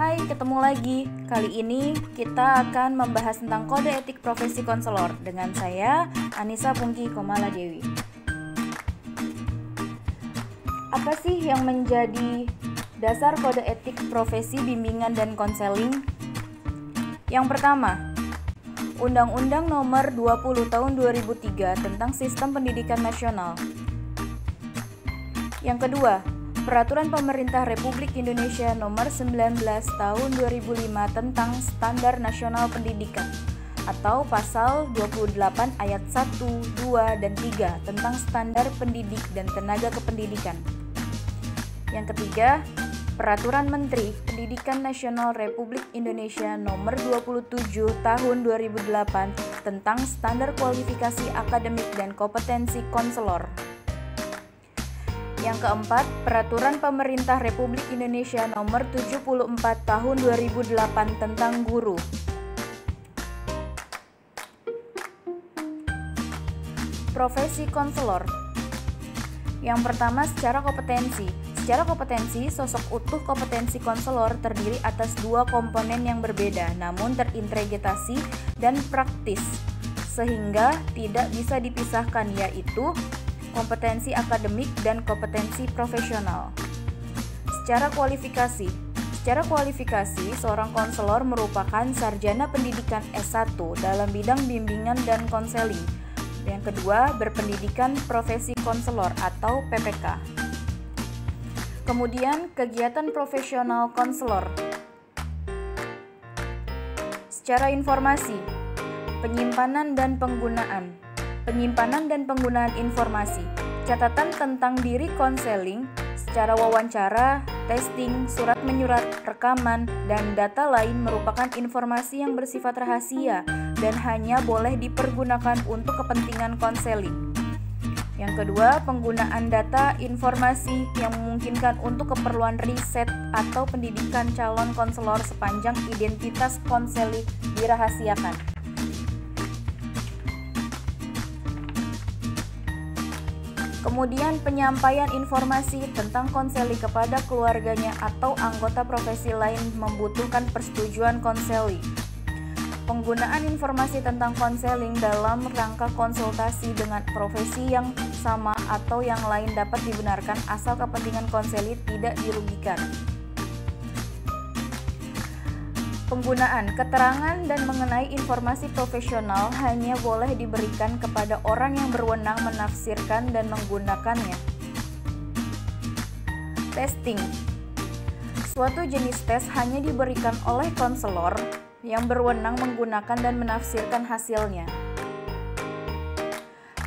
Hai, ketemu lagi. Kali ini kita akan membahas tentang kode etik profesi konselor dengan saya, Anissa Pungki Komala Dewi. Apa sih yang menjadi dasar kode etik profesi bimbingan dan konseling? Yang pertama, Undang-Undang Nomor 20 Tahun 2003 tentang Sistem Pendidikan Nasional. Yang kedua, Peraturan Pemerintah Republik Indonesia Nomor 19 Tahun 2005 tentang Standar Nasional Pendidikan atau Pasal 28 Ayat 1, 2, dan 3 tentang Standar Pendidik dan Tenaga Kependidikan. Yang ketiga, Peraturan Menteri Pendidikan Nasional Republik Indonesia Nomor 27 Tahun 2008 tentang Standar Kualifikasi Akademik dan Kompetensi Konselor. Yang keempat, Peraturan Pemerintah Republik Indonesia Nomor 74 Tahun 2008 tentang guru. Profesi konselor. Yang pertama, secara kompetensi. Secara kompetensi, sosok utuh kompetensi konselor terdiri atas dua komponen yang berbeda, namun terintegrasi dan praktis, sehingga tidak bisa dipisahkan, yaitu kompetensi akademik dan kompetensi profesional. Secara kualifikasi, seorang konselor merupakan sarjana pendidikan S1 dalam bidang bimbingan dan konseling. Yang kedua, berpendidikan profesi konselor atau PPK. Kemudian, kegiatan profesional konselor. Secara informasi, penyimpanan dan penggunaan informasi, catatan tentang diri konseling, secara wawancara, testing, surat menyurat, rekaman, dan data lain merupakan informasi yang bersifat rahasia dan hanya boleh dipergunakan untuk kepentingan konseling. Yang kedua, penggunaan data informasi yang memungkinkan untuk keperluan riset atau pendidikan calon konselor sepanjang identitas konseling dirahasiakan. Kemudian penyampaian informasi tentang konseling kepada keluarganya atau anggota profesi lain membutuhkan persetujuan konseling. Penggunaan informasi tentang konseling dalam rangka konsultasi dengan profesi yang sama atau yang lain dapat dibenarkan asal kepentingan konseling tidak dirugikan. Penggunaan keterangan dan mengenai informasi profesional hanya boleh diberikan kepada orang yang berwenang menafsirkan dan menggunakannya. Testing. Suatu jenis tes hanya diberikan oleh konselor yang berwenang menggunakan dan menafsirkan hasilnya.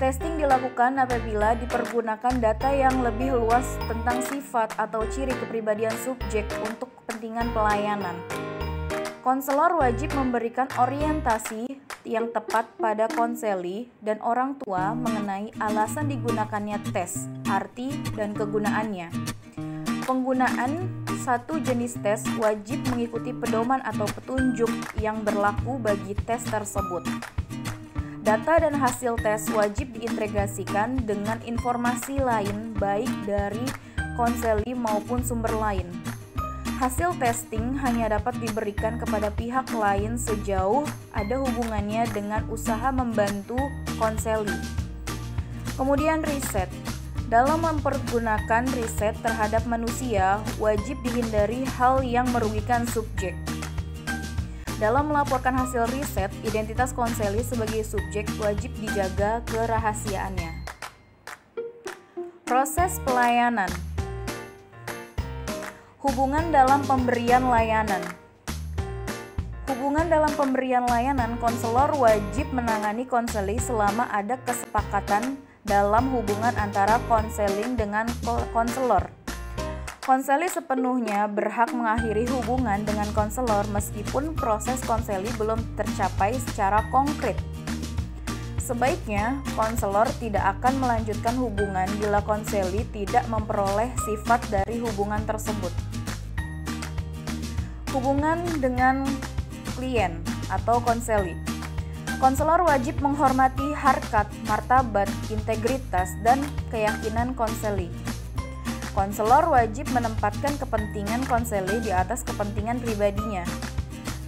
Testing dilakukan apabila dipergunakan data yang lebih luas tentang sifat atau ciri kepribadian subjek untuk kepentingan pelayanan. Konselor wajib memberikan orientasi yang tepat pada konseli dan orang tua mengenai alasan digunakannya tes, arti, dan kegunaannya. Penggunaan satu jenis tes wajib mengikuti pedoman atau petunjuk yang berlaku bagi tes tersebut. Data dan hasil tes wajib diintegrasikan dengan informasi lain baik dari konseli maupun sumber lain. Hasil testing hanya dapat diberikan kepada pihak lain sejauh ada hubungannya dengan usaha membantu konseli. Kemudian riset. Dalam mempergunakan riset terhadap manusia, wajib dihindari hal yang merugikan subjek. Dalam melaporkan hasil riset, identitas konseli sebagai subjek wajib dijaga kerahasiaannya. Proses pelayanan. Hubungan dalam pemberian layanan. Konselor wajib menangani konseling selama ada kesepakatan dalam hubungan antara konseling dengan konselor. Konseling sepenuhnya berhak mengakhiri hubungan dengan konselor meskipun proses konseling belum tercapai secara konkret. Sebaiknya, konselor tidak akan melanjutkan hubungan bila konseling tidak memperoleh sifat dari hubungan tersebut. Hubungan dengan klien atau konseli. Konselor wajib menghormati harkat, martabat, integritas, dan keyakinan konseli. Konselor wajib menempatkan kepentingan konseli di atas kepentingan pribadinya.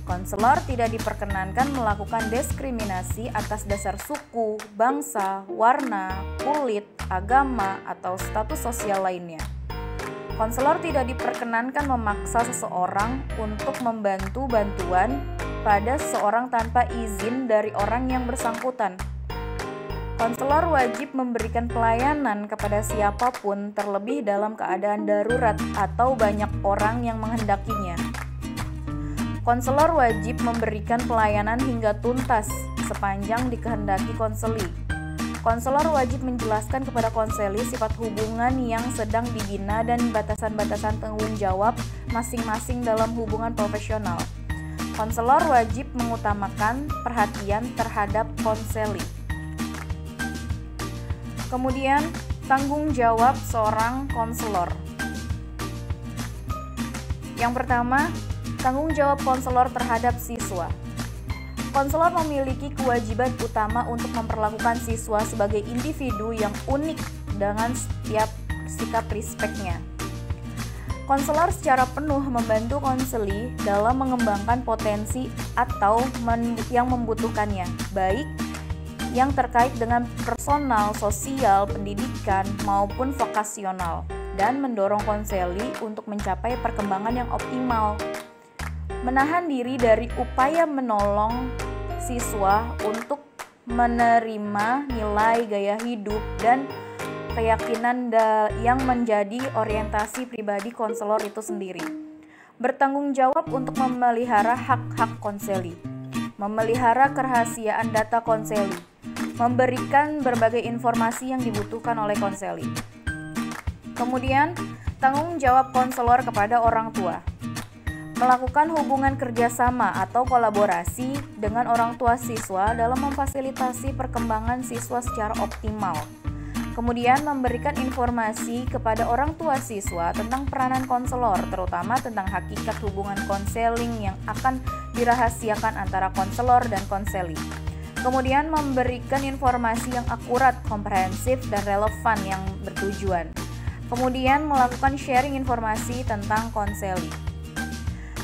Konselor tidak diperkenankan melakukan diskriminasi atas dasar suku, bangsa, warna, kulit, agama, atau status sosial lainnya. Konselor tidak diperkenankan memaksa seseorang untuk membantu bantuan pada seseorang tanpa izin dari orang yang bersangkutan. Konselor wajib memberikan pelayanan kepada siapapun, terlebih dalam keadaan darurat atau banyak orang yang menghendakinya. Konselor wajib memberikan pelayanan hingga tuntas sepanjang dikehendaki konseli. Konselor wajib menjelaskan kepada konseli sifat hubungan yang sedang dibina dan batasan-batasan tanggung jawab masing-masing dalam hubungan profesional. Konselor wajib mengutamakan perhatian terhadap konseli. Kemudian, tanggung jawab seorang konselor. Yang pertama, tanggung jawab konselor terhadap siswa. Konselor memiliki kewajiban utama untuk memperlakukan siswa sebagai individu yang unik dengan setiap sikap respeknya. Konselor secara penuh membantu konseli dalam mengembangkan potensi atau yang membutuhkannya, baik yang terkait dengan personal, sosial, pendidikan, maupun vokasional, dan mendorong konseli untuk mencapai perkembangan yang optimal. Menahan diri dari upaya menolong siswa untuk menerima nilai gaya hidup dan keyakinan yang menjadi orientasi pribadi konselor itu sendiri. Bertanggung jawab untuk memelihara hak-hak konseli, memelihara kerahasiaan data konseli, memberikan berbagai informasi yang dibutuhkan oleh konseli. Kemudian, tanggung jawab konselor kepada orang tua. Melakukan hubungan kerjasama atau kolaborasi dengan orang tua siswa dalam memfasilitasi perkembangan siswa secara optimal. Kemudian, memberikan informasi kepada orang tua siswa tentang peranan konselor, terutama tentang hakikat hubungan konseling yang akan dirahasiakan antara konselor dan konseli. Kemudian memberikan informasi yang akurat, komprehensif, dan relevan yang bertujuan. Kemudian melakukan sharing informasi tentang konseli.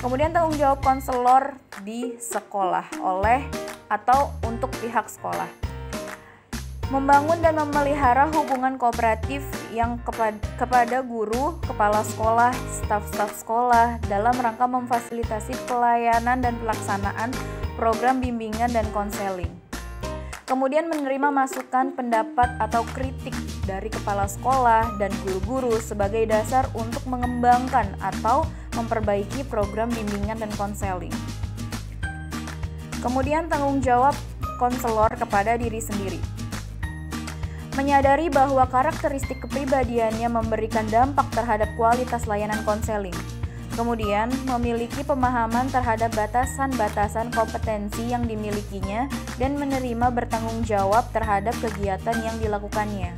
Kemudian tanggung jawab konselor di sekolah oleh atau untuk pihak sekolah. Membangun dan memelihara hubungan kooperatif yang kepada guru, kepala sekolah, staf-staf sekolah dalam rangka memfasilitasi pelayanan dan pelaksanaan program bimbingan dan konseling. Kemudian menerima masukan, pendapat, atau kritik dari kepala sekolah dan guru-guru sebagai dasar untuk mengembangkan atau memperbaiki program bimbingan dan konseling. Kemudian tanggung jawab konselor kepada diri sendiri. Menyadari bahwa karakteristik kepribadiannya memberikan dampak terhadap kualitas layanan konseling. Kemudian, memiliki pemahaman terhadap batasan-batasan kompetensi yang dimilikinya dan menerima bertanggung jawab terhadap kegiatan yang dilakukannya.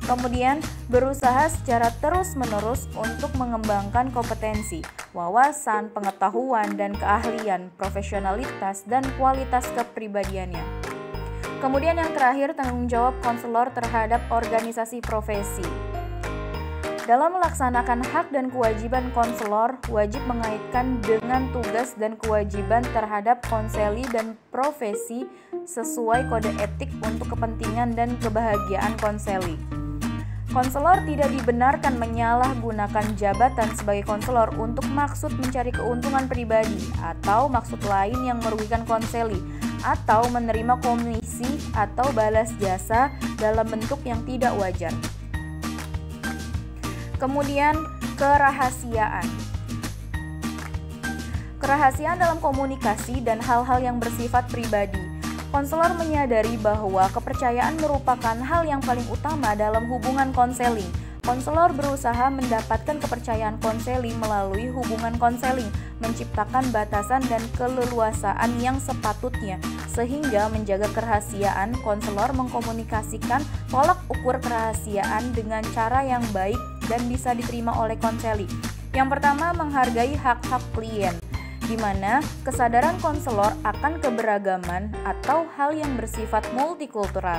Kemudian, berusaha secara terus-menerus untuk mengembangkan kompetensi, wawasan, pengetahuan, dan keahlian, profesionalitas, dan kualitas kepribadiannya. Kemudian yang terakhir, tanggung jawab konselor terhadap organisasi profesi. Dalam melaksanakan hak dan kewajiban konselor, wajib mengaitkan dengan tugas dan kewajiban terhadap konseli dan profesi sesuai kode etik untuk kepentingan dan kebahagiaan konseli. Konselor tidak dibenarkan menyalahgunakan jabatan sebagai konselor untuk maksud mencari keuntungan pribadi atau maksud lain yang merugikan konseli, atau menerima komisi atau balas jasa dalam bentuk yang tidak wajar. Kemudian, kerahasiaan. Kerahasiaan dalam komunikasi dan hal-hal yang bersifat pribadi. Konselor menyadari bahwa kepercayaan merupakan hal yang paling utama dalam hubungan konseling. Konselor berusaha mendapatkan kepercayaan konseling melalui hubungan konseling, menciptakan batasan dan keleluasaan yang sepatutnya, sehingga menjaga kerahasiaan. Konselor mengkomunikasikan tolak ukur kerahasiaan dengan cara yang baik dan bisa diterima oleh konseli. Yang pertama, menghargai hak-hak klien, di mana kesadaran konselor akan keberagaman atau hal yang bersifat multikultural.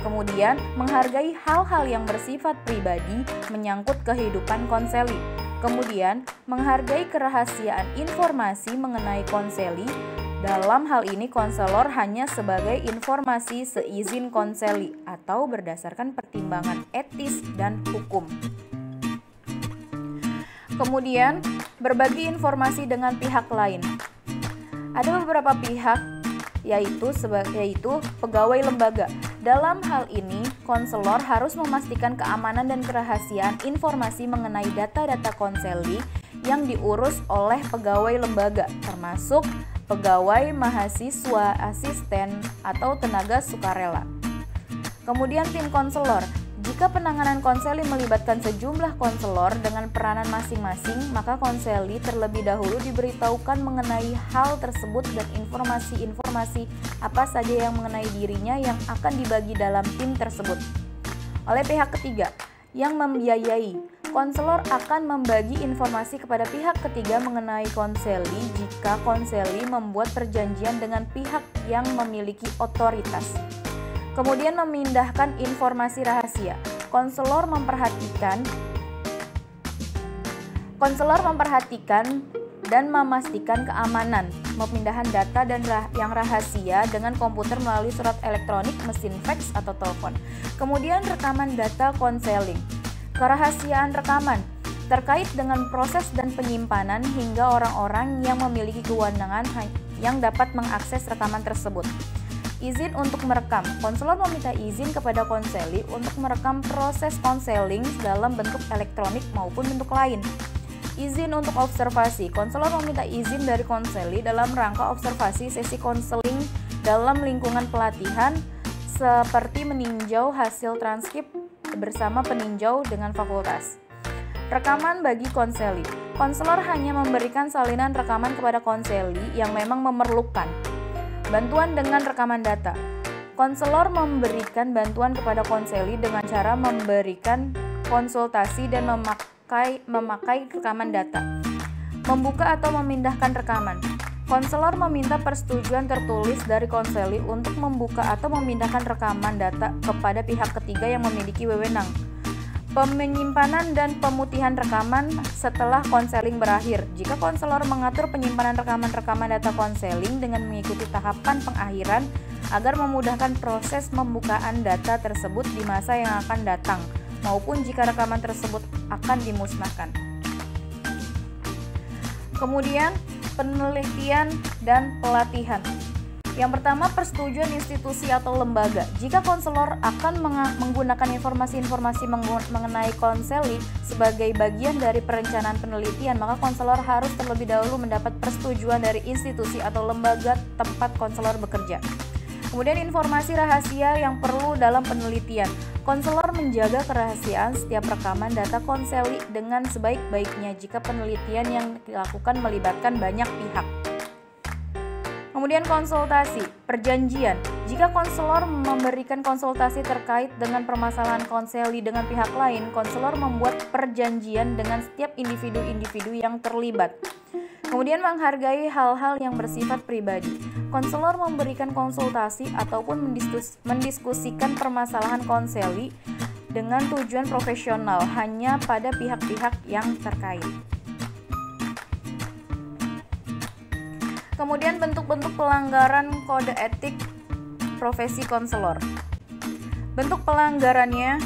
Kemudian, menghargai hal-hal yang bersifat pribadi menyangkut kehidupan konseli. Kemudian, menghargai kerahasiaan informasi mengenai konseli. Dalam hal ini, konselor hanya sebagai informasi seizin konseli atau berdasarkan pertimbangan etis dan hukum. Kemudian, berbagi informasi dengan pihak lain. Ada beberapa pihak yaitu pegawai lembaga. Dalam hal ini, konselor harus memastikan keamanan dan kerahasiaan informasi mengenai data-data konseli yang diurus oleh pegawai lembaga, termasuk pegawai, mahasiswa, asisten, atau tenaga sukarela. Kemudian tim konselor. Jika penanganan konseli melibatkan sejumlah konselor dengan peranan masing-masing, maka konseli terlebih dahulu diberitahukan mengenai hal tersebut dan informasi-informasi apa saja yang mengenai dirinya yang akan dibagi dalam tim tersebut. Oleh pihak ketiga yang membiayai, konselor akan membagi informasi kepada pihak ketiga mengenai konseli jika konseli membuat perjanjian dengan pihak yang memiliki otoritas. Kemudian memindahkan informasi rahasia. Konselor memperhatikan dan memastikan keamanan pemindahan data yang rahasia dengan komputer melalui surat elektronik, mesin fax, atau telepon. Kemudian rekaman data konseling. Kerahasiaan rekaman terkait dengan proses dan penyimpanan hingga orang-orang yang memiliki kewenangan yang dapat mengakses rekaman tersebut. Izin untuk merekam. Konselor meminta izin kepada konseli untuk merekam proses konseling dalam bentuk elektronik maupun bentuk lain. Izin untuk observasi. Konselor meminta izin dari konseli dalam rangka observasi sesi konseling dalam lingkungan pelatihan seperti meninjau hasil transkrip bersama peninjau dengan fakultas. Rekaman bagi konseli. Konselor hanya memberikan salinan rekaman kepada konseli yang memang memerlukan. Bantuan dengan rekaman data. Konselor memberikan bantuan kepada konseli dengan cara memberikan konsultasi dan memakai rekaman data. Membuka atau memindahkan rekaman. Konselor meminta persetujuan tertulis dari konseli untuk membuka atau memindahkan rekaman data kepada pihak ketiga yang memiliki wewenang. Penyimpanan dan pemutihan rekaman setelah konseling berakhir. Jika konselor mengatur penyimpanan rekaman-rekaman data konseling dengan mengikuti tahapan pengakhiran agar memudahkan proses pembukaan data tersebut di masa yang akan datang, maupun jika rekaman tersebut akan dimusnahkan. Kemudian, penelitian dan pelatihan. Yang pertama, persetujuan institusi atau lembaga. Jika konselor akan menggunakan informasi-informasi mengenai konseli sebagai bagian dari perencanaan penelitian, maka konselor harus terlebih dahulu mendapat persetujuan dari institusi atau lembaga tempat konselor bekerja. Kemudian informasi rahasia yang perlu dalam penelitian. Konselor menjaga kerahasiaan setiap rekaman data konseli dengan sebaik-baiknya jika penelitian yang dilakukan melibatkan banyak pihak. Kemudian konsultasi, perjanjian. Jika konselor memberikan konsultasi terkait dengan permasalahan konseli dengan pihak lain, konselor membuat perjanjian dengan setiap individu-individu yang terlibat. Kemudian menghargai hal-hal yang bersifat pribadi. Konselor memberikan konsultasi ataupun mendiskusikan permasalahan konseli dengan tujuan profesional hanya pada pihak-pihak yang terkait. Kemudian bentuk-bentuk pelanggaran kode etik profesi konselor. Bentuk pelanggarannya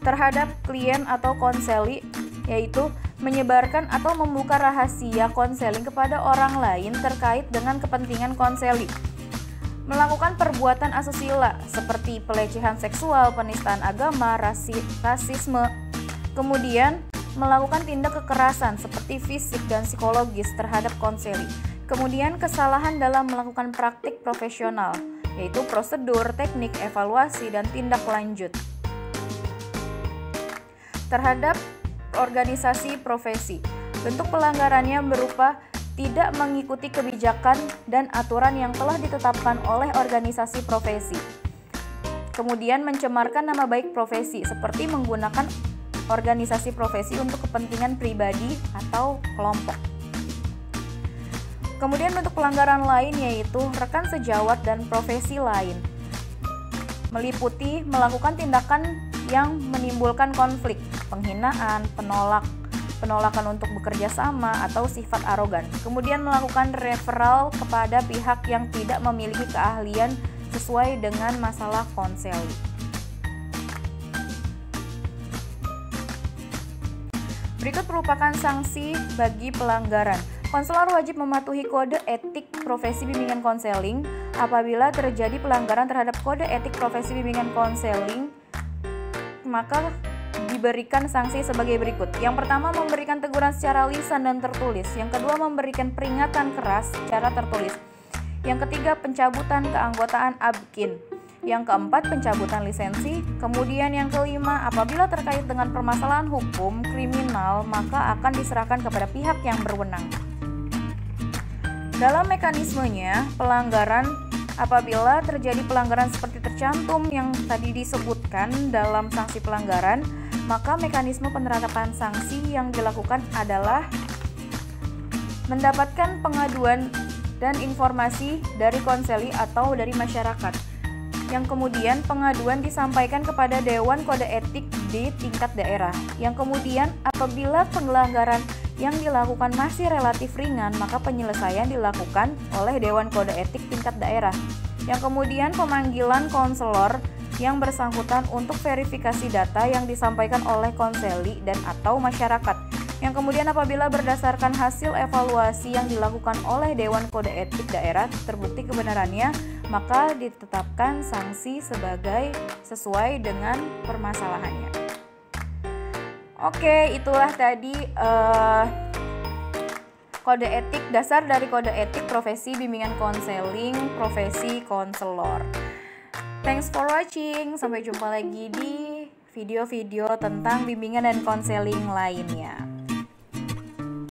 terhadap klien atau konseli yaitu menyebarkan atau membuka rahasia konseling kepada orang lain terkait dengan kepentingan konseli. Melakukan perbuatan asusila seperti pelecehan seksual, penistaan agama, rasisme. Kemudian melakukan tindak kekerasan seperti fisik dan psikologis terhadap konseli. Kemudian kesalahan dalam melakukan praktik profesional, yaitu prosedur, teknik, evaluasi, dan tindak lanjut. Terhadap organisasi profesi, bentuk pelanggarannya berupa tidak mengikuti kebijakan dan aturan yang telah ditetapkan oleh organisasi profesi. Kemudian mencemarkan nama baik profesi, seperti menggunakan organisasi profesi untuk kepentingan pribadi atau kelompok. Kemudian bentuk pelanggaran lain yaitu rekan sejawat dan profesi lain. meliputi melakukan tindakan yang menimbulkan konflik, penghinaan, penolakan untuk bekerja sama, atau sifat arogan. Kemudian melakukan referral kepada pihak yang tidak memiliki keahlian sesuai dengan masalah konseli. Berikut merupakan sanksi bagi pelanggaran. Konselor wajib mematuhi kode etik profesi bimbingan konseling. Apabila terjadi pelanggaran terhadap kode etik profesi bimbingan konseling, maka diberikan sanksi sebagai berikut. Yang pertama, memberikan teguran secara lisan dan tertulis. Yang kedua, memberikan peringatan keras secara tertulis. Yang ketiga, pencabutan keanggotaan ABKIN. Yang keempat, pencabutan lisensi. Kemudian yang kelima, apabila terkait dengan permasalahan hukum kriminal, maka akan diserahkan kepada pihak yang berwenang. Dalam mekanismenya, pelanggaran apabila terjadi pelanggaran seperti tercantum yang tadi disebutkan dalam sanksi pelanggaran, maka mekanisme penerapan sanksi yang dilakukan adalah mendapatkan pengaduan dan informasi dari konseli atau dari masyarakat. Yang kemudian pengaduan disampaikan kepada Dewan Kode Etik di tingkat daerah. Yang kemudian apabila pelanggaran yang dilakukan masih relatif ringan, maka penyelesaian dilakukan oleh Dewan Kode Etik tingkat daerah. Yang kemudian pemanggilan konselor yang bersangkutan untuk verifikasi data yang disampaikan oleh konseli dan atau masyarakat. Yang kemudian apabila berdasarkan hasil evaluasi yang dilakukan oleh Dewan Kode Etik daerah terbukti kebenarannya, maka ditetapkan sanksi sesuai dengan permasalahannya. Oke, itulah tadi kode etik, dasar dari kode etik profesi bimbingan konseling, profesi konselor. Thanks for watching. Sampai jumpa lagi di video-video tentang bimbingan dan konseling lainnya.